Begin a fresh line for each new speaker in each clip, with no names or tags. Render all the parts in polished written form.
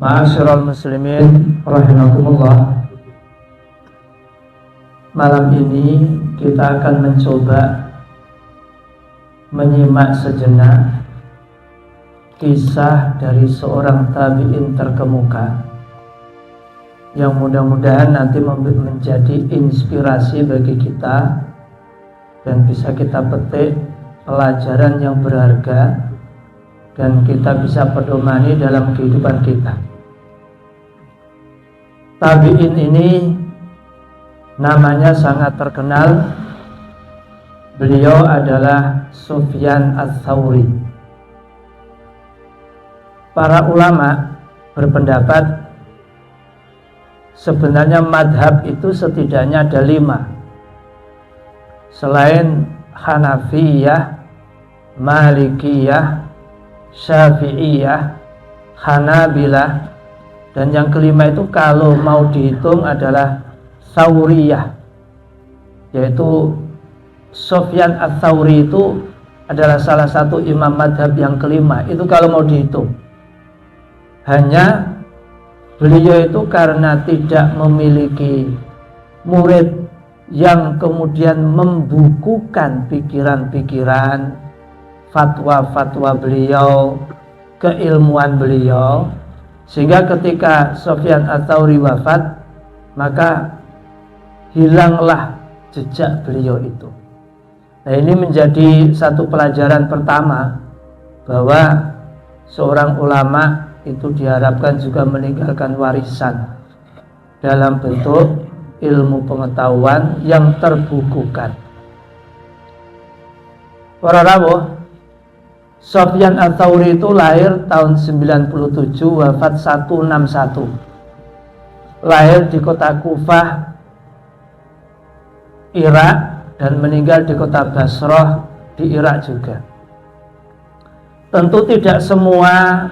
Ma'asyiral muslimin rahimakumullah. Malam ini kita akan mencoba menyimak sejenak kisah dari seorang tabi'in terkemuka yang mudah-mudahan nanti menjadi inspirasi bagi kita dan bisa kita petik pelajaran yang berharga dan kita bisa pedomani dalam kehidupan kita. Tabi'in ini namanya sangat terkenal. Beliau adalah Sufyan Ats-Tsauri. Para ulama berpendapat sebenarnya madhab itu setidaknya ada 5. Selain Hanafiyah, Malikiyah, Syafi'iyah, Hanabilah, dan yang kelima itu kalau mau dihitung adalah Tsauriyah, yaitu Sufyan Ats-Tsauri itu adalah salah satu imam madhab yang kelima. Itu kalau mau dihitung. Hanya beliau itu karena tidak memiliki murid yang kemudian membukukan pikiran-pikiran, fatwa-fatwa beliau, keilmuan beliau, sehingga ketika Sufyan Ats-Tsauri wafat, maka hilanglah jejak beliau itu. Nah, ini menjadi satu pelajaran pertama bahwa seorang ulama itu diharapkan juga meninggalkan warisan dalam bentuk ilmu pengetahuan yang terbukukan. Para rawuh, Sufyan Ats-Tsauri itu lahir tahun 97, wafat 161. Lahir di kota Kufah, Irak, dan meninggal di kota Basrah di Irak juga. Tentu tidak semua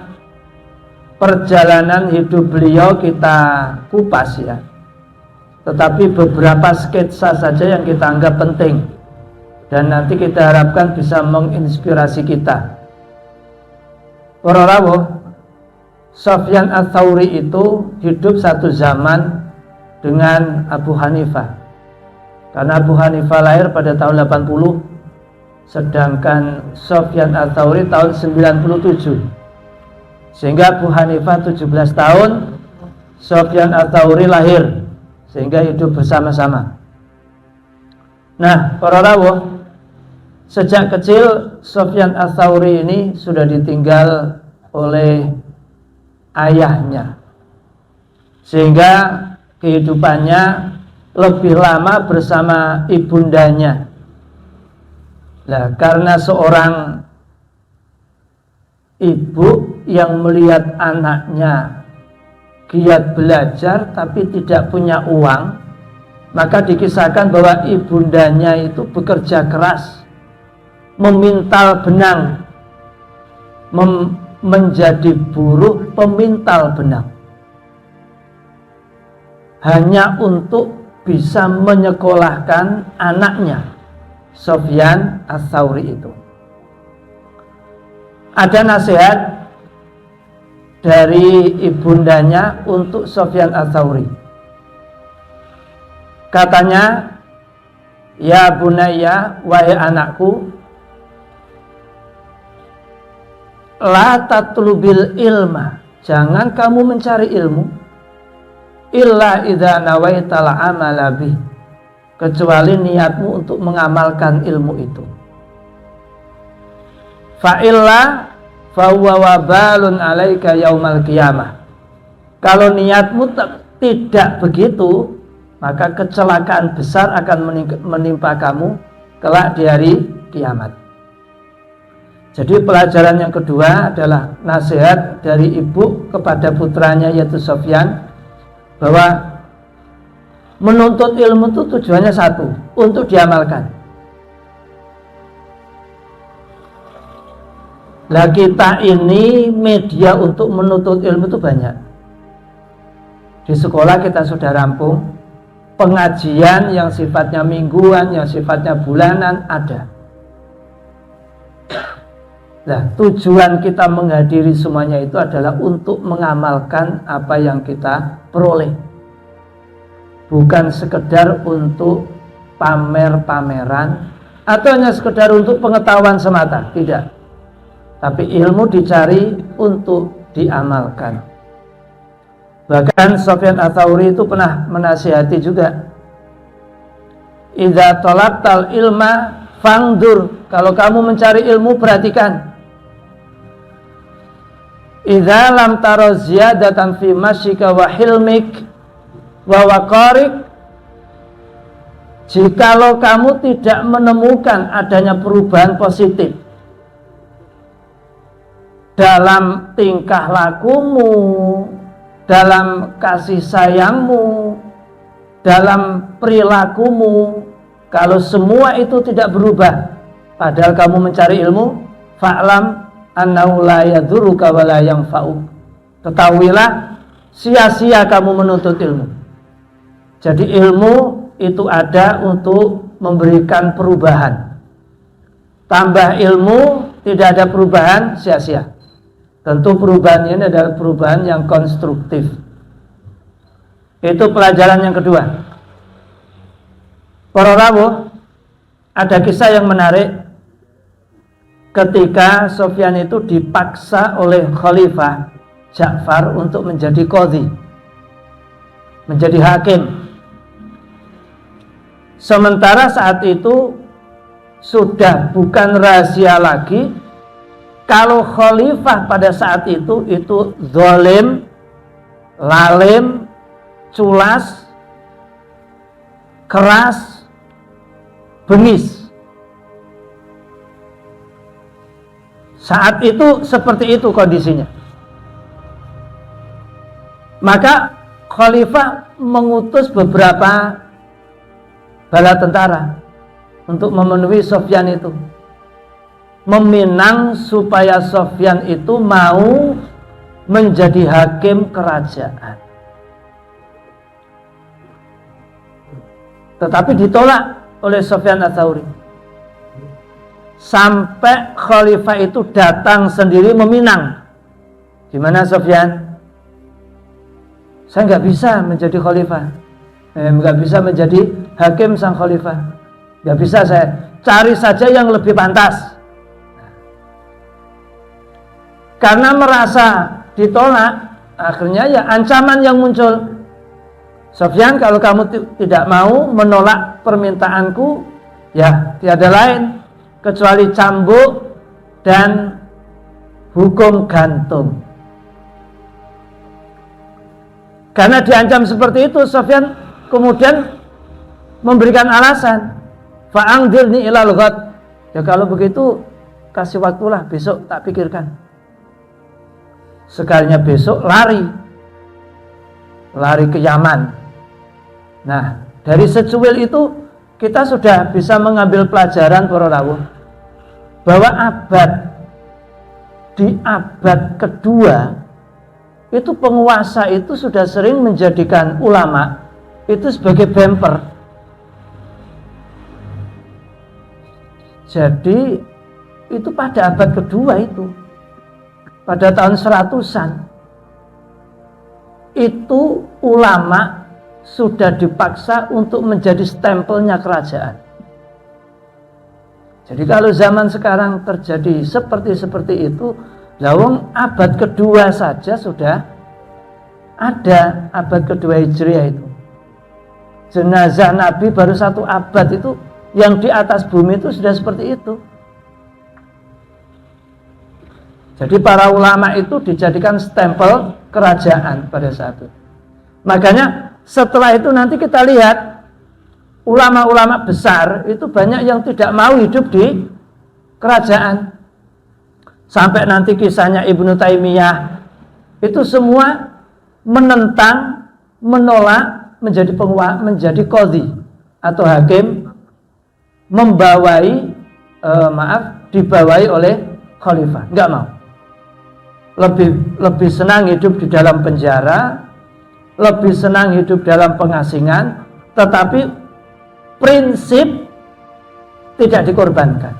perjalanan hidup beliau kita kupas ya, tetapi beberapa sketsa saja yang kita anggap penting dan nanti kita harapkan bisa menginspirasi kita. Para rawuh, Sufyan Ats-Tsauri itu hidup satu zaman dengan Abu Hanifah. Karena Abu Hanifah lahir pada tahun 80, sedangkan Sufyan Ats-Tsauri tahun 97. Sehingga Abu Hanifah 17 tahun, Sufyan Ats-Tsauri lahir, sehingga hidup bersama-sama. Nah, para rawuh, sejak kecil Sufyan Ats-Tsauri ini sudah ditinggal oleh ayahnya, sehingga kehidupannya lebih lama bersama ibundanya. Nah, karena seorang ibu yang melihat anaknya giat belajar tapi tidak punya uang, maka dikisahkan bahwa ibundanya itu bekerja keras memintal benang, menjadi buruh pemintal benang, hanya untuk bisa menyekolahkan anaknya Sufyan Ats-Tsauri itu. Ada nasihat dari ibundanya untuk Sufyan Ats-Tsauri. Katanya, "Ya bunayya, wahai anakku, la tatlubil ilma, jangan kamu mencari ilmu, illa idza nawaital amala bih, kecuali niatmu untuk mengamalkan ilmu itu. Fa illa fa huwa wabalun alaika yaumal qiyamah." Kalau niatmu tidak begitu, maka kecelakaan besar akan menimpa kamu kelak di hari kiamat. Jadi pelajaran yang kedua adalah nasihat dari ibu kepada putranya yaitu Sufyan, bahwa menuntut ilmu itu tujuannya satu, untuk diamalkan. Lah kita ini media untuk menuntut ilmu itu banyak. Di sekolah kita sudah rampung, pengajian yang sifatnya mingguan, yang sifatnya bulanan ada. Nah, tujuan kita menghadiri semuanya itu adalah untuk mengamalkan apa yang kita peroleh. Bukan sekedar untuk pamer-pameran atau hanya sekedar untuk pengetahuan semata, tidak. Tapi ilmu dicari untuk diamalkan. Bahkan Sufyan Ats-Tsauri itu pernah menasihati juga, idza talabtal ilma fangdur, kalau kamu mencari ilmu perhatikan. Idza lam tara ziyadatan fi masyika wa hilmik wa waqarik, jikalau kamu tidak menemukan adanya perubahan positif dalam tingkah lakumu, dalam kasih sayangmu, dalam perilakumu, kalau semua itu tidak berubah padahal kamu mencari ilmu, fa'lam annahu la yadurruka wa la yanfa'uk, ketahuilah sia-sia kamu menuntut ilmu. Jadi ilmu itu ada untuk memberikan perubahan. Tambah ilmu tidak ada perubahan, sia-sia. Tentu perubahan ini adalah perubahan yang konstruktif. Itu pelajaran yang kedua. Para rawuh, ada kisah yang menarik ketika Sufyan itu dipaksa oleh Khalifah Ja'far untuk menjadi qadhi, menjadi hakim. Sementara saat itu sudah bukan rahasia lagi kalau Khalifah pada saat itu zalim, lalim, culas, keras, bengis. Saat itu seperti itu kondisinya. Maka Khalifah mengutus beberapa bala tentara untuk memenuhi Sufyan itu, meminang supaya Sufyan itu mau menjadi hakim kerajaan. Tetapi ditolak oleh Sufyan Ats-Tsauri. Sampai Khalifah itu datang sendiri meminang. Gimana Sufyan? Saya nggak bisa menjadi Khalifah, nggak bisa menjadi hakim sang Khalifah, nggak bisa, saya cari saja yang lebih pantas. Karena merasa ditolak, akhirnya ya ancaman yang muncul. Sufyan, kalau kamu tidak mau menolak permintaanku, ya tiada lain kecuali cambuk dan hukum gantung. Karena diancam seperti itu, Sufyan kemudian memberikan alasan, fa'angdirni ilal ghad. Ya kalau begitu kasih waktulah, besok tak pikirkan. Sekalinya besok lari ke Yaman. Nah, dari secuil itu kita sudah bisa mengambil pelajaran para rawuh bahwa di abad kedua itu penguasa itu sudah sering menjadikan ulama itu sebagai bemper. Jadi itu pada abad kedua itu, pada tahun 100-an itu ulama sudah dipaksa untuk menjadi stempelnya kerajaan. Jadi kalau zaman sekarang terjadi seperti itu, lawang abad kedua saja sudah ada, abad kedua Hijriah itu. Jenazah Nabi baru 1 abad itu, yang di atas bumi itu sudah seperti itu. Jadi para ulama itu dijadikan stempel kerajaan pada saat itu. Makanya setelah itu nanti kita lihat ulama-ulama besar itu banyak yang tidak mau hidup di kerajaan. Sampai nanti kisahnya Ibnu Taimiyah itu semua menentang, menolak menjadi qadhi atau hakim, dibawahi oleh khalifah. Enggak mau. Lebih senang hidup di dalam penjara, lebih senang hidup dalam pengasingan, tetapi prinsip tidak dikorbankan.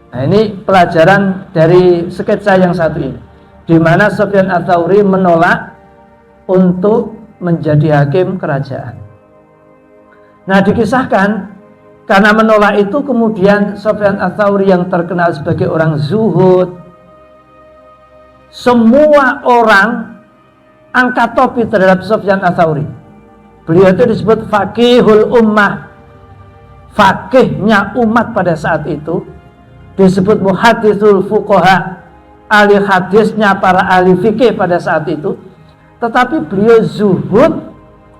Nah, ini pelajaran dari sketsa yang satu ini, di mana Sufyan Ats-Tsauri menolak untuk menjadi hakim kerajaan. Nah, dikisahkan karena menolak itu kemudian Sufyan Ats-Tsauri yang terkenal sebagai orang zuhud, semua orang angkat topi terhadap Sufyan Ats-Tsauri. Beliau itu disebut faqihul ummah, faqihnya umat pada saat itu. Disebut muhaddisul fuqaha, ahli hadisnya para ahli fikih pada saat itu. Tetapi beliau zuhud.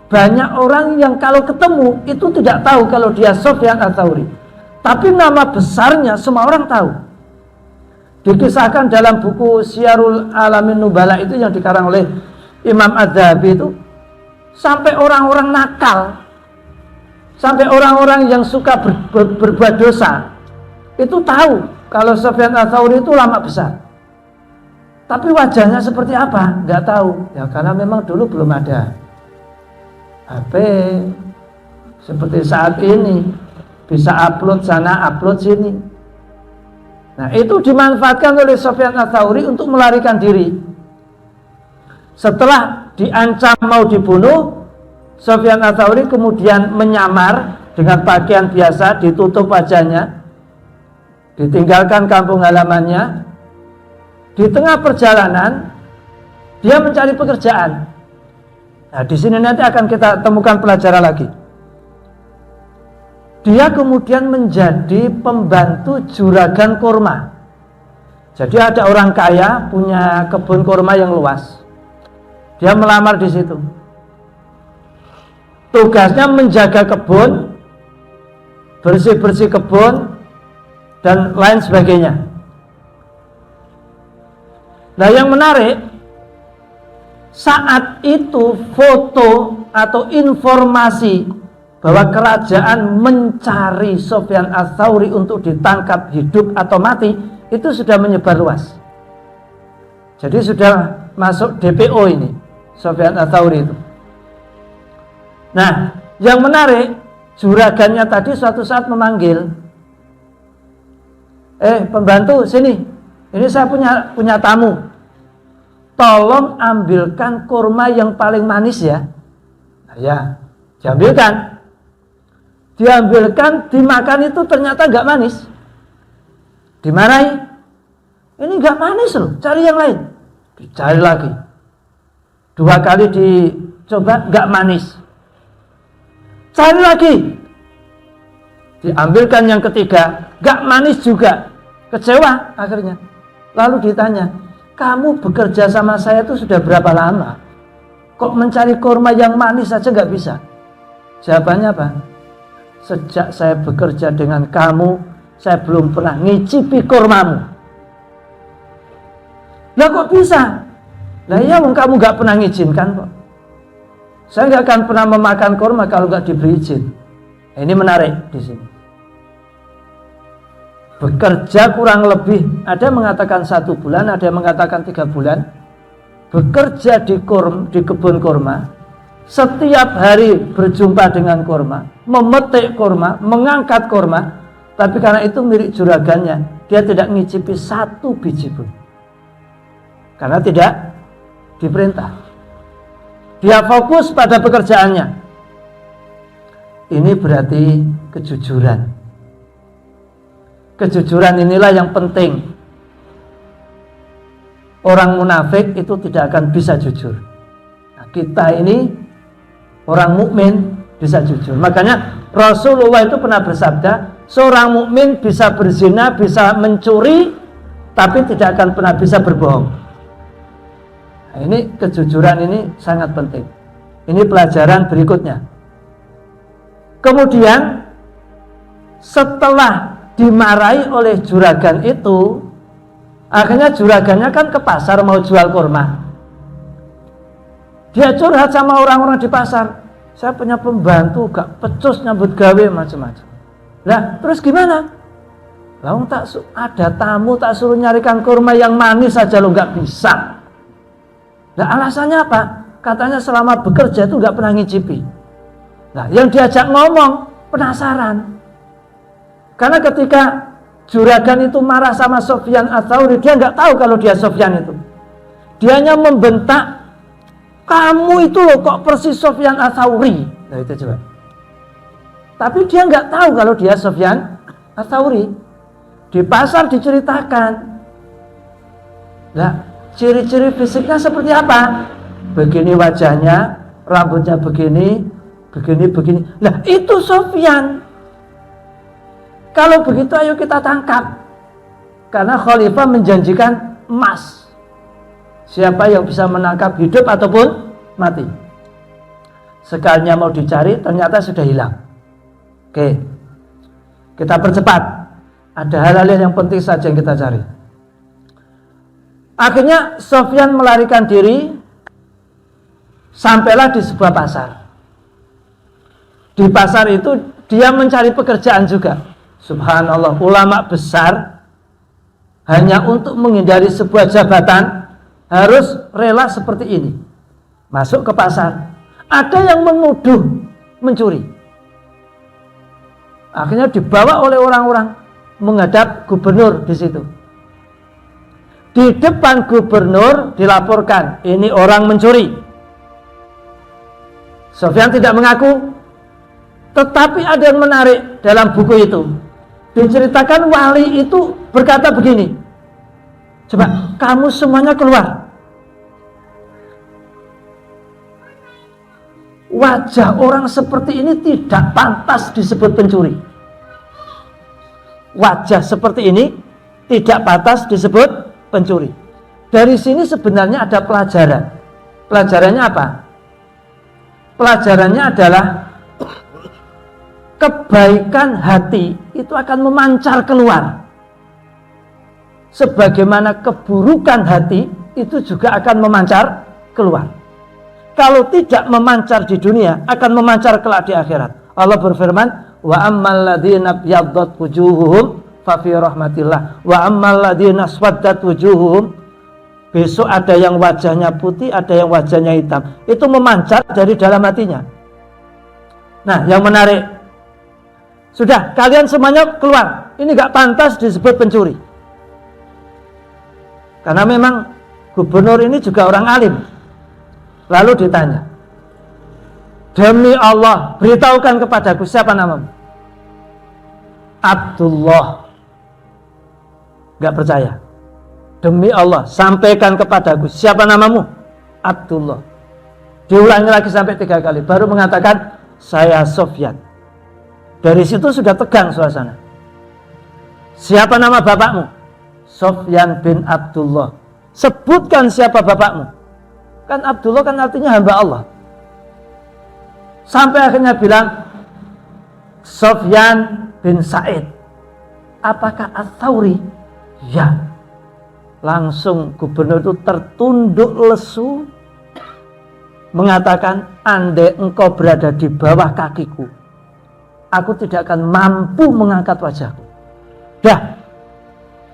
Banyak orang yang kalau ketemu itu tidak tahu kalau dia Sufyan Ats-Tsauri, tapi nama besarnya semua orang tahu. Dikisahkan dalam buku Syiarul Alamin Nubala itu yang dikarang oleh Imam Az-Zahabi itu, sampai orang-orang nakal, sampai orang-orang yang suka berbuat dosa itu tahu kalau Sufyan Ats-Tsauri itu ulama besar. Tapi wajahnya seperti apa? Nggak tahu. Ya karena memang dulu belum ada HP seperti saat ini, bisa upload sana, upload sini. Nah, itu dimanfaatkan oleh Sufyan Ats-Tsauri untuk melarikan diri. Setelah diancam mau dibunuh, Sufyan Ats-Tsauri kemudian menyamar dengan pakaian biasa, ditutup wajahnya, ditinggalkan kampung halamannya. Di tengah perjalanan dia mencari pekerjaan. Nah, di sini nanti akan kita temukan pelajaran lagi. Dia kemudian menjadi pembantu juragan kurma. Jadi ada orang kaya punya kebun kurma yang luas. Dia melamar di situ. Tugasnya menjaga kebun, bersih-bersih kebun, dan lain sebagainya. Nah, yang menarik, saat itu foto atau informasi bahwa kerajaan mencari Sufyan Ats-Tsauri untuk ditangkap hidup atau mati itu sudah menyebar luas. Jadi sudah masuk DPO ini Sufyan Ats-Tsauri itu. Nah, yang menarik, juragannya tadi suatu saat memanggil, pembantu sini, ini saya punya tamu. Tolong ambilkan kurma yang paling manis ya. Nah, ya, diambilkan. Diambilkan, dimakan itu ternyata nggak manis. Dimarahi. Ini nggak manis loh, cari yang lain. Dicari lagi. 2 kali dicoba, nggak manis. Cari lagi. Diambilkan yang ketiga, nggak manis juga. Kecewa akhirnya. Lalu ditanya, kamu bekerja sama saya itu sudah berapa lama? Kok mencari kurma yang manis saja nggak bisa? Jawabannya apa? Sejak saya bekerja dengan kamu, saya belum pernah ngicipi kurmamu. Lah kok bisa? Lah ya, kamu nggak pernah ngizinkan kok. Saya nggak akan pernah memakan kurma kalau nggak diberi izin. Ini menarik di sini. Bekerja kurang lebih, ada yang mengatakan 1 bulan, ada yang mengatakan 3 bulan. Bekerja di kebun kurma, setiap hari berjumpa dengan kurma, memetik kurma, mengangkat kurma. Tapi karena itu milik juragannya, dia tidak ngicipi 1 biji pun, karena tidak diperintah. Dia fokus pada pekerjaannya. Ini berarti kejujuran. Kejujuran inilah yang penting. Orang munafik itu tidak akan bisa jujur. Nah, kita ini orang mukmin bisa jujur. Makanya Rasulullah itu pernah bersabda, seorang mukmin bisa berzina, bisa mencuri, tapi tidak akan pernah bisa berbohong. Nah, ini kejujuran ini sangat penting. Ini pelajaran berikutnya. Kemudian setelah dimarahi oleh juragan itu, akhirnya juragannya kan ke pasar mau jual kurma. Dia curhat sama orang-orang di pasar, saya punya pembantu gak pecus nyambut gawe macam-macam. Lah terus gimana? Lah ada tamu tak suruh nyarikan kurma yang manis saja lo gak bisa. Lah alasannya apa? Katanya selama bekerja itu gak pernah ngicipi. Nah yang diajak ngomong penasaran. Karena ketika Juragan itu marah sama Sufyan Ats-Tsauri, dia nggak tahu kalau dia Sufyan itu. Dia hanya membentak, kamu itu loh kok persis Sufyan Ats-Tsauri. Nah itu coba. Tapi dia nggak tahu kalau dia Sufyan Ats-Tsauri. Di pasar diceritakan. Nah, ciri-ciri fisiknya seperti apa? Begini wajahnya, rambutnya begini, begini. Nah, itu Sufyan. Kalau begitu ayo kita tangkap. Karena khalifah menjanjikan emas. Siapa yang bisa menangkap hidup ataupun mati. Sekalinya mau dicari, ternyata sudah hilang. Oke. Kita percepat. Ada hal-hal yang penting saja yang kita cari. Akhirnya Sufyan melarikan diri. Sampailah di sebuah pasar. Di pasar itu dia mencari pekerjaan juga. Subhanallah, ulama besar hanya untuk menghindari sebuah jabatan harus rela seperti ini. Masuk ke pasar. Ada yang menuduh mencuri. Akhirnya dibawa oleh orang-orang menghadap gubernur di situ. Di depan gubernur dilaporkan, ini orang mencuri. Sufyan tidak mengaku, tetapi ada yang menarik dalam buku itu. Diceritakan wali itu berkata begini, coba kamu semuanya keluar. Wajah orang seperti ini tidak pantas disebut pencuri. Wajah seperti ini tidak pantas disebut pencuri. Dari sini sebenarnya ada pelajaran. Pelajarannya apa? Pelajarannya adalah kebaikan hati itu akan memancar keluar. Sebagaimana keburukan hati itu juga akan memancar keluar. Kalau tidak memancar di dunia, akan memancar kelak di akhirat. Allah berfirman, wa ammal ladzina byaddat wujuhuhum fa fi rahmatillah wa ammal ladzina aswaddat wujuhuhum. Besok ada yang wajahnya putih, ada yang wajahnya hitam. Itu memancar dari dalam hatinya. Nah, yang menarik, sudah kalian semuanya keluar. Ini gak pantas disebut pencuri. Karena memang gubernur ini juga orang alim. Lalu ditanya, demi Allah, beritahukan kepadaku siapa namamu? Abdullah. Gak percaya. Demi Allah, sampaikan kepadaku siapa namamu? Abdullah. Diulangi lagi sampai 3 kali, baru mengatakan saya Sufyan. Dari situ sudah tegang suasana. Siapa nama bapakmu? Sufyan bin Abdullah. Sebutkan siapa bapakmu. Kan Abdullah kan artinya hamba Allah. Sampai akhirnya bilang Sufyan bin Sa'id. Apakah Ats-Tsauri? Ya. Langsung gubernur itu tertunduk lesu, mengatakan, andai engkau berada di bawah kakiku, aku tidak akan mampu mengangkat wajahku. Dah,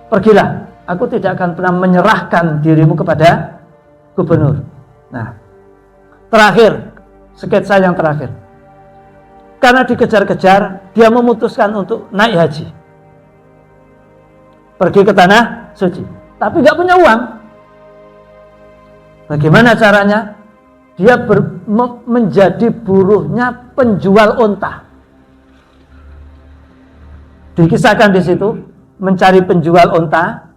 pergilah. Aku tidak akan pernah menyerahkan dirimu kepada gubernur. Nah, terakhir, sketsa yang terakhir. Karena dikejar-kejar, dia memutuskan untuk naik haji. Pergi ke tanah suci. Tapi nggak punya uang. Bagaimana caranya? Dia menjadi buruhnya penjual unta. Dikisahkan di situ, mencari penjual unta,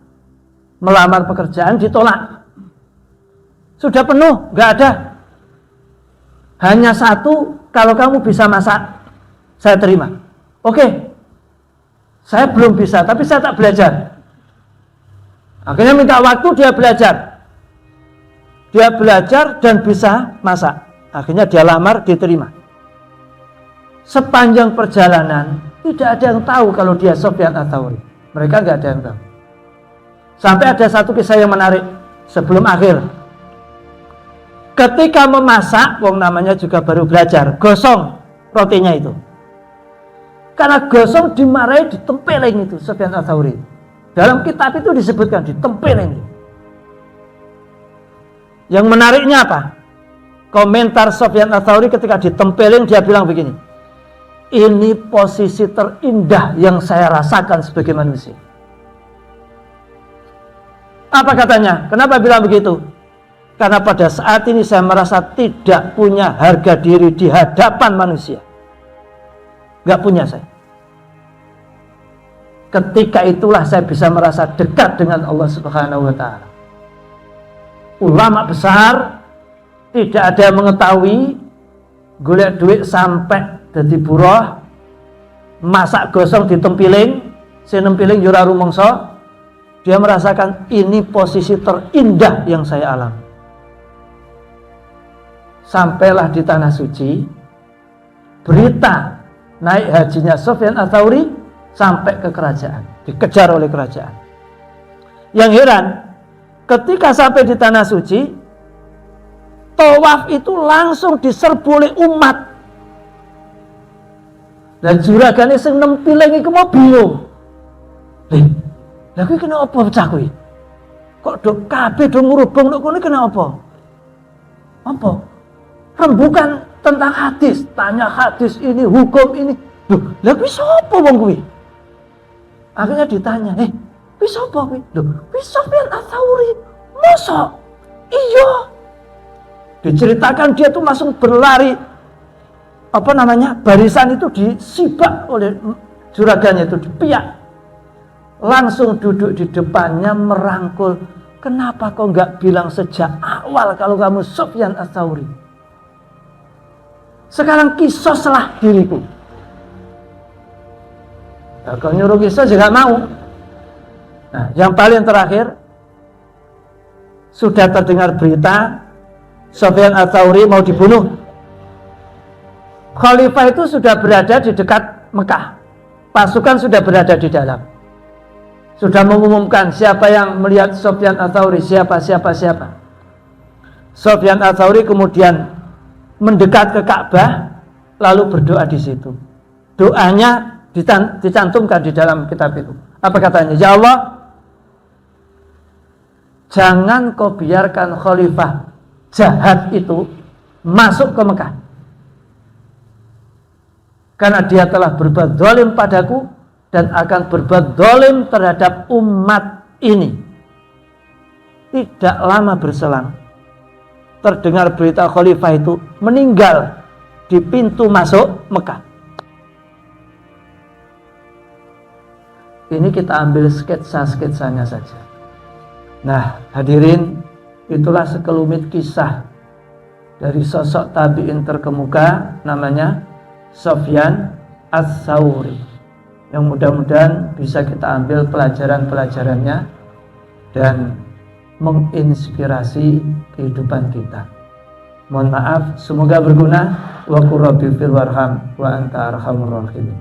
melamar pekerjaan, ditolak. Sudah penuh, nggak ada. Hanya satu, kalau kamu bisa masak, saya terima. Oke, saya belum bisa, tapi saya tak belajar. Akhirnya minta waktu, dia belajar. Dia belajar dan bisa masak. Akhirnya dia lamar, diterima. Sepanjang perjalanan, tidak ada yang tahu kalau dia Sufyan Ats-Tsauri. Mereka nggak ada yang tahu. Sampai ada satu kisah yang menarik sebelum akhir. Ketika memasak, wong namanya juga baru belajar, gosong rotinya itu. Karena gosong dimarahi, ditempeleng itu Sufyan Ats-Tsauri. Dalam kitab itu disebutkan ditempeleng. Yang menariknya apa? Komentar Sufyan Ats-Tsauri ketika ditempeleng, dia bilang begini, ini posisi terindah yang saya rasakan sebagai manusia. Apa katanya? Kenapa bilang begitu? Karena pada saat ini saya merasa tidak punya harga diri di hadapan manusia. Gak punya saya. Ketika itulah saya bisa merasa dekat dengan Allah Subhanahu wa Ta'ala. Ulama besar tidak ada yang mengetahui, golek duit sampai dadi buruh, masak gosong ditempiling, sinempiling jura rumongso. Dia merasakan ini posisi terindah yang saya alami. Sampailah di tanah suci, berita naik hajinya Sufyan Ats-Tsauri sampai ke kerajaan, dikejar oleh kerajaan. Yang heran, ketika sampai di tanah suci, tawaf itu langsung diserbu oleh umat. Dan juragane sing nempiling iku mau bingung. Lah kuwi kena apa bocah kuwi? Kok do kabeh do ngurubung nek kono kena apa? Apa? Rembukan tentang hadis, tanya hadis ini, hukum ini. Loh, lah kuwi sapa wong kuwi? Akhirnya ditanya, kuwi sapa kuwi? Loh, kuwi Sufyan Ats-Tsauri. Mosok? Iya. Diceritakan dia tuh langsung berlari. Barisan itu disibak oleh juragannya itu, dipiak. Langsung duduk di depannya merangkul. Kenapa kau nggak bilang sejak awal kalau kamu Sufyan Ats-Tsauri? Sekarang kisoslah diriku. Nah, kalau nyuruh kisos juga mau. Nah, yang paling terakhir, sudah terdengar berita Sufyan Ats-Tsauri mau dibunuh. Khalifah itu sudah berada di dekat Mekah. Pasukan sudah berada di dalam. Sudah mengumumkan siapa yang melihat Sufyan Ats-Tsauri, siapa. Sufyan Ats-Tsauri kemudian mendekat ke Ka'bah lalu berdoa di situ. Doanya dicantumkan di dalam kitab itu. Apa katanya? Ya Allah, jangan kau biarkan khalifah jahat itu masuk ke Mekah. Karena dia telah berbuat zalim padaku dan akan berbuat zalim terhadap umat ini. Tidak lama berselang, terdengar berita khalifah itu meninggal di pintu masuk Mekah. Ini kita ambil sketsa-sketsanya saja. Nah, hadirin, itulah sekelumit kisah dari sosok tabi'in terkemuka namanya Sufyan Ats-Tsauri, yang mudah-mudahan bisa kita ambil pelajaran-pelajarannya dan menginspirasi kehidupan kita. Mohon maaf, semoga berguna. Wa qur rabbi fir warham wa anta arhamur rahimin.